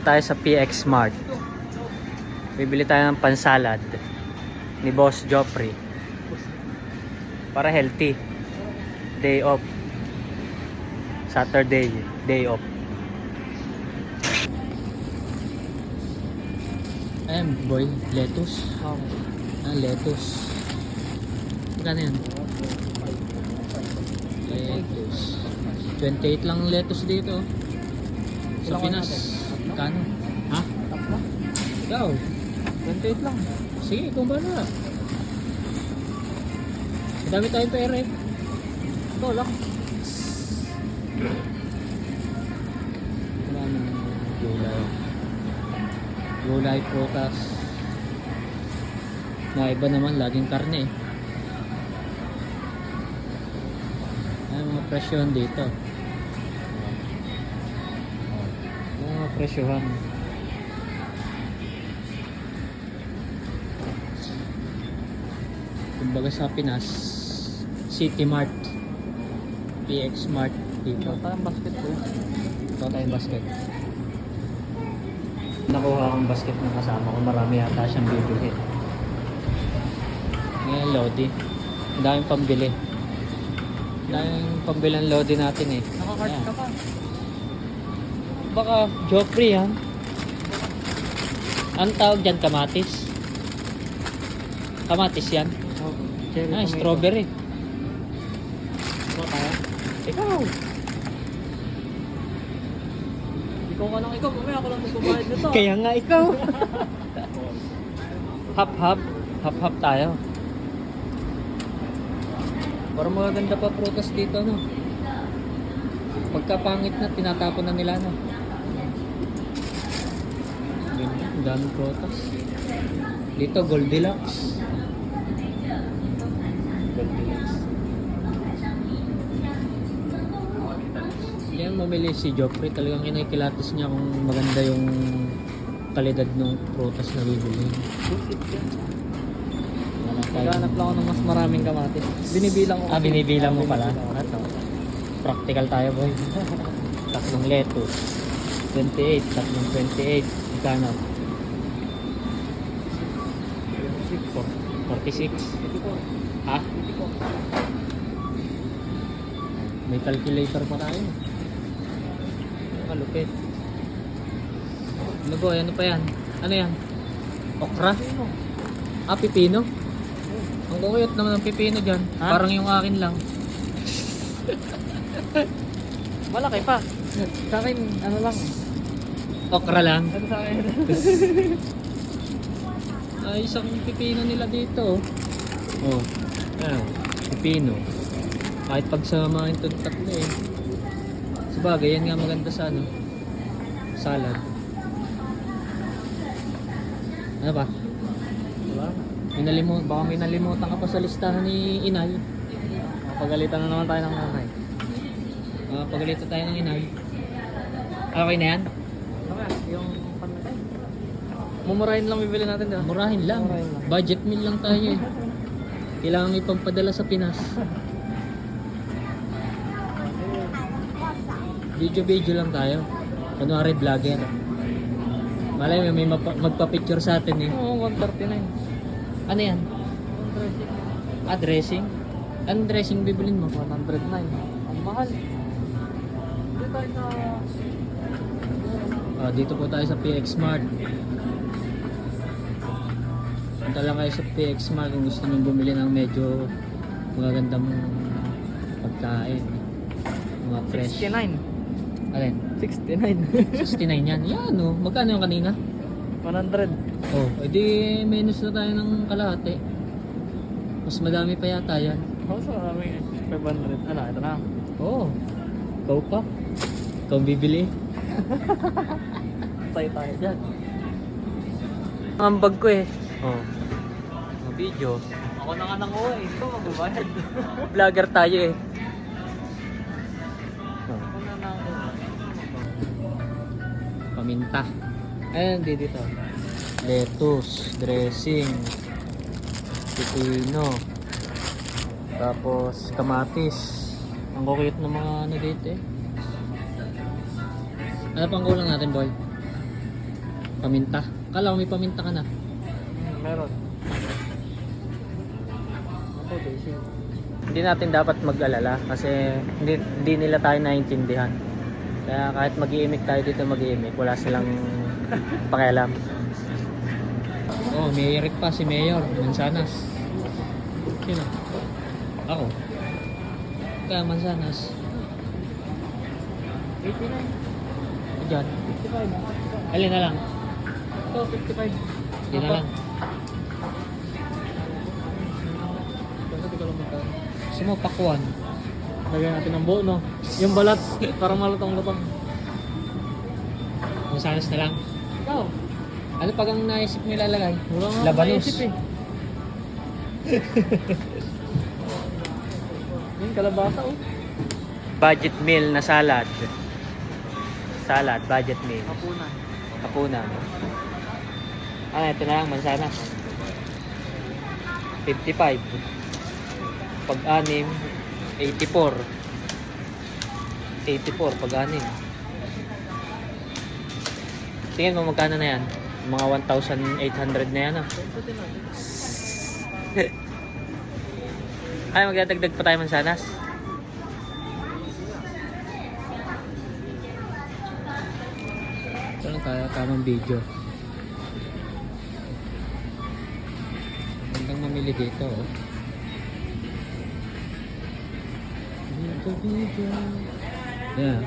Tayo sa PX Mart. Bibili tayo ng pansalad ni Boss Joffrey para healthy. Day off. Saturday, day off. Ayan boy, lettuce. Lettuce. Magkano yan? Lettuce. 28 lang lettuce dito. Sa Pinas. Magkano? Ha? Ikaw? 28 lang. Sige, kung ba na. Madami tayong pera eh. Ito lang. Wala nang gulay. Gulay, prutas. Mga iba naman, laging karne eh. Ay, mga presyon dito. Mga presyohan. Kumbaga sa Pinas, City Mart, PX Mart dito. Ito tayong basket ko. Ito tayong basket. Nakuha akong basket ng kasama ko. Marami yata siyang bibili. Ngayon, Lodi. Ang daming pambili. Ang daming pambili ng Lodi natin eh. Nakakart Ayan. ka pa. Baka Joffrey yan. Ang tawag dyan, kamatis. Kamatis yan. Oh, cherry Ah, tomato. strawberry. Ito kaya? Ikaw. Ikaw ka lang ikaw. Mamaya ako lang magbabayad nito. Kaya nga ikaw. Hap-hap. Hap-hap tayo. Parang magaganda pa prutas dito, no? Pagkapangit na, tinatapon na nila, no? Ang daming prutas. Dito, Goldilocks. Goldilocks. Yan, mamili si Joffrey. Talagang kinikilatis niya kung maganda yung kalidad ng prutas na bibili. Naghanap lang ako ng mas maraming kamatis. Binibilang ko. Ah, binibilang mo pala. Binibilang ko. Ito. Practical tayo, boy. Tatlong lettuce. 28. Tatlong 28. Magkano? 46. Ha? May calculator pa tayo. Kalupit. Ano boy? Ano pa yan? Ano yan? Okra? Ah, pipino? Ang kukuyot naman ng pipino dyan. Ha? Parang yung akin lang. Malaki pa. Sa akin, ano lang. Okra lang. Ano sa akin? Ay, isang pipino nila dito. Oh. Ayan. Pipino. Kahit pagsamahin itong tatlo eh. Sabagay, yan nga maganda sa ano. Salad. Ano ba? Wala. Baka may nalimutan ka pa sa listahan ni Inay. Kapagalitan na naman tayo ng nanay. Pagalitan tayo ng Inay. Okay na yan? Okay, yung panay. Mumurahin lang bibili natin dito. Murahin lang. Murahin lang. Budget meal lang tayo eh. Kailangan may pampadala sa Pinas. Video lang tayo. Kunwari vlogger. Malay mo, may magpa-picture sa atin eh. Oo, 139. Ano yan? Ah, dressing? Anong dressing bibilin mo? 109. Ang mahal. Dito tayo sa... Dito po tayo sa PX Mart. Punta lang kayo sa PX Mart kung gusto nyo bumili ng medyo magagandang pagkain. Mga fresh. 69. Alin? 69. 69 yan. Yan oh. Magkano yung kanina? 100. Oh, edi minus na tayo ng kalahati. Mas madami pa yata yan. Oo, so marami. 500. Ano, ito na. Oo. Ikaw pa. Ikaw ang bibili. Tayo dyan. Ang bag ko eh. Oh. Mga video. Ako na nga nang uwi. Ito, magbabayad. Vlogger tayo eh. Ako na nang uwi. Paminta. Ayan, dito. Lettuce, dressing, pipino, tapos kamatis. Ang kukuyot ng mga ano dito eh. Ano pang kulang natin, boy? Paminta. Kala ko may paminta ka na. Meron. Ako, basic. Hindi natin dapat mag-alala kasi hindi nila tayo naiintindihan. Kaya kahit mag-iimik tayo dito mag-iimik, wala silang pakialam. Oh, may Eric pa si Mayor, Mansanas. Sino? Ako. Kaya Mansanas. 89. Diyan. 55. Alin na lang. Ito, 55. Hindi na lang. Basta di ko lang magkano. Gusto mo pakwan. Lagyan natin ng buo, no? Yung balat, parang malutong-lutong. Mansanas na lang. Ikaw? Ano pag ang naisip mo ilalagay? Wala nga Labanos. naisip eh. Yung kalabasa, oh. Budget meal na salad. Salad, budget meal. Kapunan. Hapunan. Ito na lang, Mansanas. 55. Pag-anim, 84. 84 pag-anim. Tingin mo magkano na yan? Mga 1,800 na yan, ah. Ay, magdadagdag pa tayo Mansanas. Ito lang tayo, tamang video. Magandang mamili dito, oh. Video. Yan.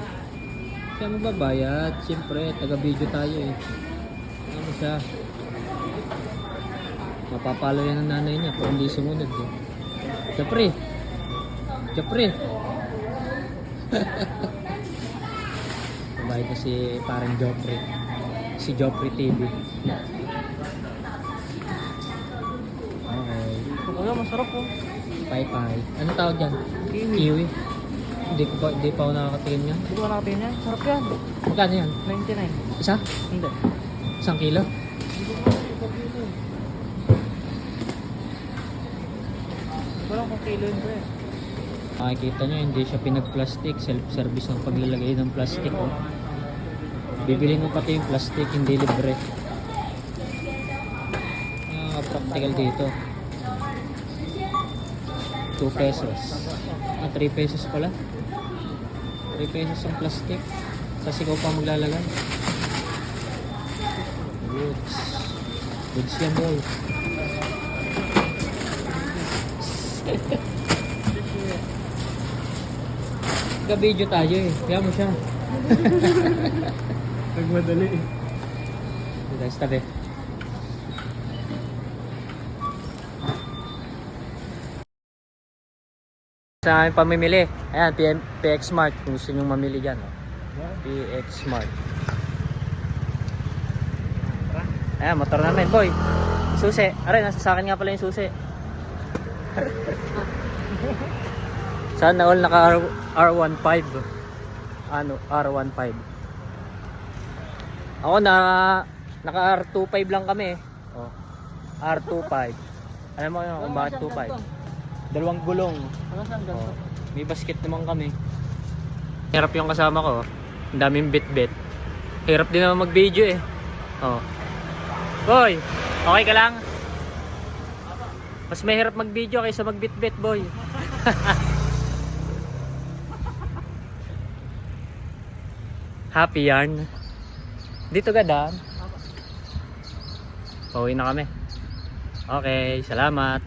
Siya magbabayad. Siyempre, taga-video tayo eh. Ano siya? Mapapalo yan ng nanay niya kung hindi sumunod eh. Siyempre. Siyempre. Bayad na si parang Joffrey. Si Joffrey TV. Okay. Wala, masarap, oh. Pai-pai. Ano tawag dyan? Kiwi. Kiwi. Hindi pa ako nakakatingin niya. Hindi ko nakatingin yan. Sarap yan. Magkano yan? 99. Isa? Hindi. 1 kilo? Hindi ko lang kung kilo yun, pre. Makikita nyo, hindi siya pinag-plastic. Self-service ng paglalagay ng plastic. Oh. Bibili mo pati yung plastic, hindi libre. Practical dito. 2 pesos. 3 pesos pala. 3 pesos ang plastic. Kasi ikaw pa maglalagay. Goods. Goods yan, boy. Ka-video tayo eh. Kaya mo siya. Nagmadali eh. Guys, tabi. Sa aming pamimili. Ayan, PX Smart. Kung gusto nyo mamili dyan. Oh. PX Smart. Ayan, motor namin, boy. Susi. Aray, nasa sa akin nga pala yung susi. Sana all naka R15. Ano, R15. Ako naka R25 lang kami. Oh. R25. Alam mo yun kung bakit 25? Dalawang gulong. Wala saan ganito. Oh. May basket naman kami. Hirap yung kasama ko. Ang daming bit-bit. Hirap din naman mag-video eh. Oh. Boy, okay ka lang? Mas mahirap mag-video kaysa mag-bit-bit, boy. Happy yarn. Dito gadaan. Pauwi na kami. Okay, salamat.